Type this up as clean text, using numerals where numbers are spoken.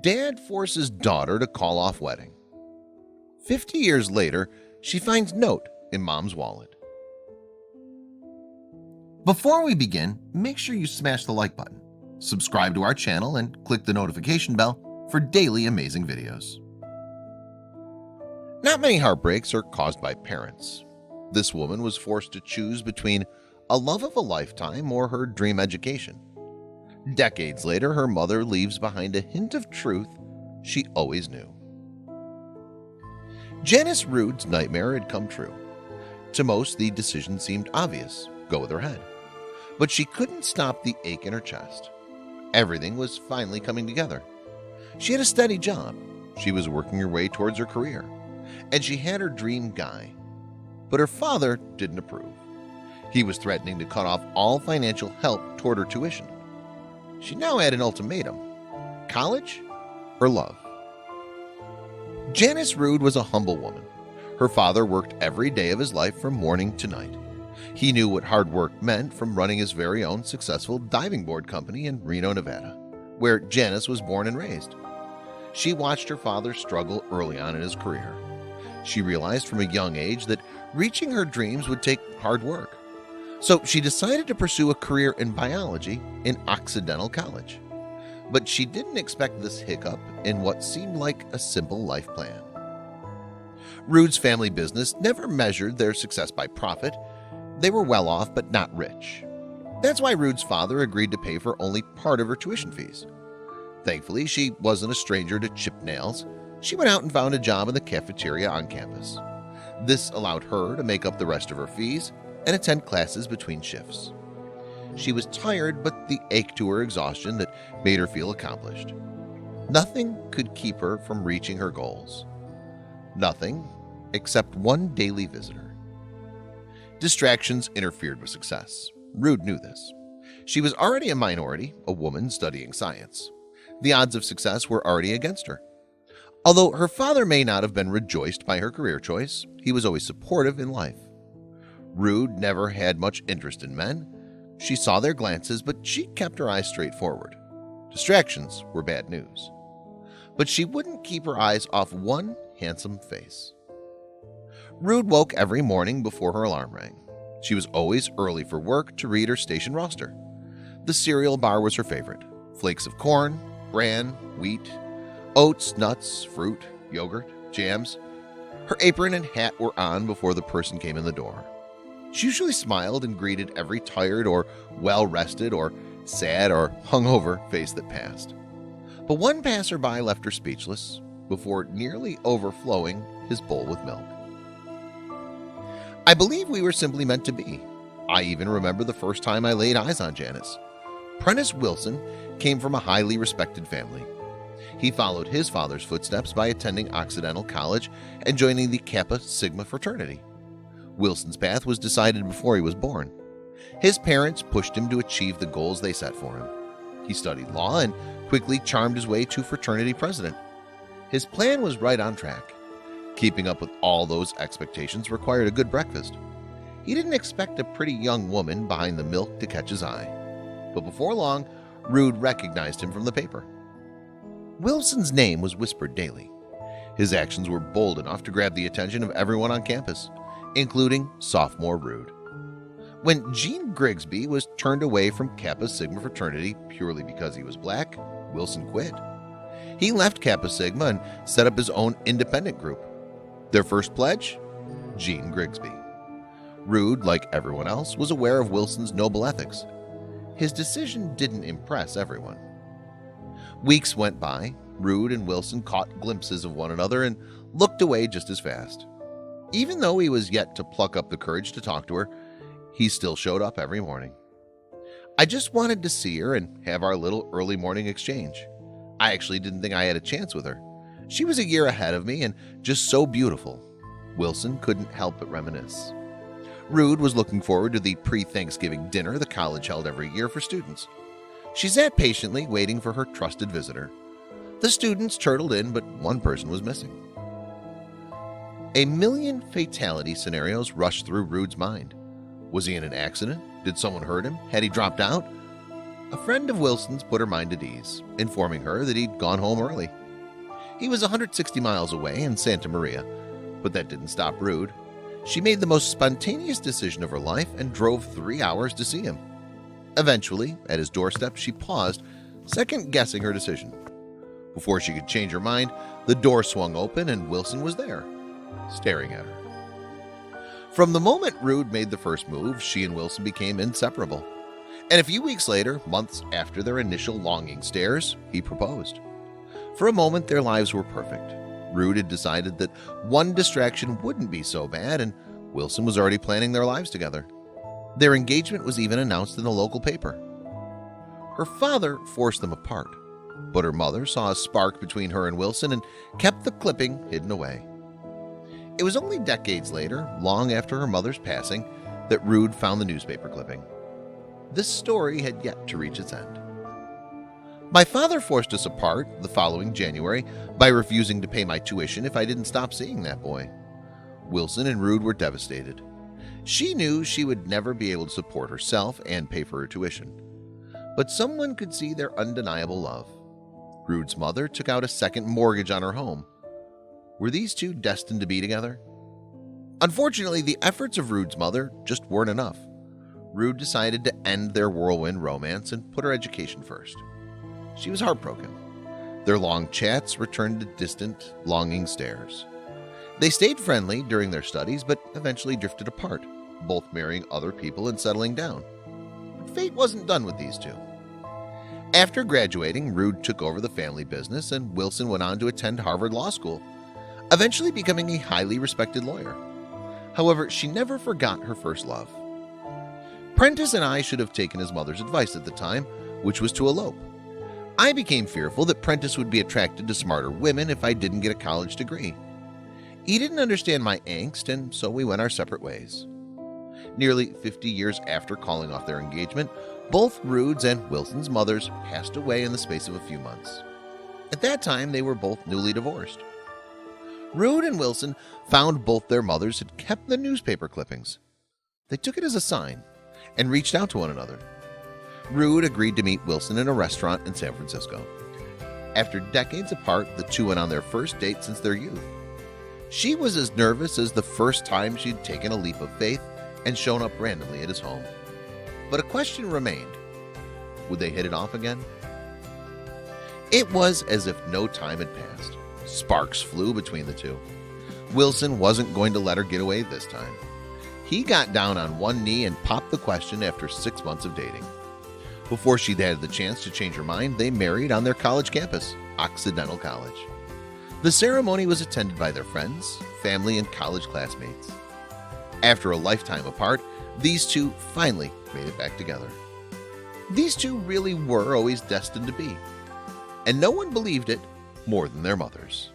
Dad forces daughter to call off wedding. 50 years later, she finds note in mom's wallet. Before we begin, make sure you smash the like button, subscribe to our channel, and click the notification bell for daily amazing videos. Not many heartbreaks are caused by parents. This woman was forced to choose between a love of a lifetime or her dream education. Decades later, her mother leaves behind a hint of truth she always knew. Janice Rude's nightmare had come true. To most, the decision seemed obvious, go with her head. But she couldn't stop the ache in her chest. Everything was finally coming together. She had a steady job, she was working her way towards her career, and she had her dream guy. But her father didn't approve. He was threatening to cut off all financial help toward her tuition. She now had an ultimatum: college or love. Janice Rude was a humble woman. Her father worked every day of his life from morning to night. He knew what hard work meant from running his very own successful diving board company in Reno, Nevada, where Janice was born and raised. She watched her father struggle early on in his career. She realized from a young age that reaching her dreams would take hard work. So she decided to pursue a career in biology in Occidental College. But she didn't expect this hiccup in what seemed like a simple life plan. Rude's family business never measured their success by profit. They were well off but not rich. That's why Rude's father agreed to pay for only part of her tuition fees. Thankfully, she wasn't a stranger to chipped nails. She went out and found a job in the cafeteria on campus. This allowed her to make up the rest of her fees and attend classes between shifts. She was tired, but the ache to her exhaustion that made her feel accomplished. Nothing could keep her from reaching her goals. Nothing except one daily visitor. Distractions interfered with success. Rude knew this. She was already a minority, a woman studying science. The odds of success were already against her. Although her father may not have been rejoiced by her career choice, he was always supportive in life. Rude never had much interest in men. She saw their glances, but she kept her eyes straight forward. Distractions were bad news. But she wouldn't keep her eyes off one handsome face. Rude woke every morning before her alarm rang. She was always early for work to read her station roster. The cereal bar was her favorite. Flakes of corn, bran, wheat, oats, nuts, fruit, yogurt, jams. Her apron and hat were on before the person came in the door. She usually smiled and greeted every tired or well-rested or sad or hungover face that passed. But one passerby left her speechless before nearly overflowing his bowl with milk. I believe we were simply meant to be. I even remember the first time I laid eyes on Janice. Prentice Wilson came from a highly respected family. He followed his father's footsteps by attending Occidental College and joining the Kappa Sigma fraternity. Wilson's path was decided before he was born. His parents pushed him to achieve the goals they set for him. He studied law and quickly charmed his way to fraternity president. His plan was right on track. Keeping up with all those expectations required a good breakfast. He didn't expect a pretty young woman behind the milk to catch his eye. But before long, Rude recognized him from the paper. Wilson's name was whispered daily. His actions were bold enough to grab the attention of everyone on campus, including sophomore Rude. When Gene Grigsby was turned away from Kappa Sigma fraternity purely because he was black, Wilson quit. He left Kappa Sigma and set up his own independent group. Their first pledge? Gene Grigsby. Rude, like everyone else, was aware of Wilson's noble ethics. His decision didn't impress everyone. Weeks went by. Rude and Wilson caught glimpses of one another and looked away just as fast. Even though he was yet to pluck up the courage to talk to her, he still showed up every morning. I just wanted to see her and have our little early morning exchange. I actually didn't think I had a chance with her. She was a year ahead of me and just so beautiful. Wilson couldn't help but reminisce. Rude was looking forward to the pre-Thanksgiving dinner the college held every year for students. She sat patiently waiting for her trusted visitor. The students chortled in, but one person was missing. A million fatality scenarios rushed through Rude's mind. Was he in an accident? Did someone hurt him? Had he dropped out? A friend of Wilson's put her mind at ease, informing her that he'd gone home early. He was 160 miles away in Santa Maria, but that didn't stop Rude. She made the most spontaneous decision of her life and drove 3 hours to see him. Eventually, at his doorstep, she paused, second-guessing her decision. Before she could change her mind, the door swung open and Wilson was there, staring at her. From the moment Rude made the first move, she and Wilson became inseparable. And a few weeks later, months after their initial longing stares, he proposed. For a moment, their lives were perfect. Rude had decided that one distraction wouldn't be so bad, and Wilson was already planning their lives together. Their engagement was even announced in the local paper. Her father forced them apart, but her mother saw a spark between her and Wilson and kept the clipping hidden away. It was only decades later, long after her mother's passing, that Rude found the newspaper clipping. This story had yet to reach its end. My father forced us apart the following January by refusing to pay my tuition if I didn't stop seeing that boy. Wilson and Rude were devastated. She knew she would never be able to support herself and pay for her tuition. But someone could see their undeniable love. Rude's mother took out a second mortgage on her home. Were these two destined to be together? Unfortunately, the efforts of Rude's mother just weren't enough. Rude decided to end their whirlwind romance and put her education first. She was heartbroken. Their long chats returned to distant, longing stares. They stayed friendly during their studies, but eventually drifted apart, both marrying other people and settling down. But fate wasn't done with these two. After graduating, Rude took over the family business, and Wilson went on to attend Harvard Law School, eventually becoming a highly respected lawyer. However, she never forgot her first love. Prentice and I should have taken his mother's advice at the time, which was to elope. I became fearful that Prentice would be attracted to smarter women if I didn't get a college degree. He didn't understand my angst, and so we went our separate ways. Nearly 50 years after calling off their engagement, both Rude's and Wilson's mothers passed away in the space of a few months. At that time, they were both newly divorced. Rude and Wilson found both their mothers had kept the newspaper clippings. They took it as a sign and reached out to one another. Rude agreed to meet Wilson in a restaurant in San Francisco. After decades apart, the two went on their first date since their youth. She was as nervous as the first time she'd taken a leap of faith and shown up randomly at his home. But a question remained. Would they hit it off again? It was as if no time had passed. Sparks flew between the two. Wilson wasn't going to let her get away this time. He got down on one knee and popped the question after 6 months of dating. Before she'd had the chance to change her mind, they married on their college campus, Occidental College. The ceremony was attended by their friends, family, and college classmates. After a lifetime apart, these two finally made it back together. These two really were always destined to be, and no one believed it more than their mothers.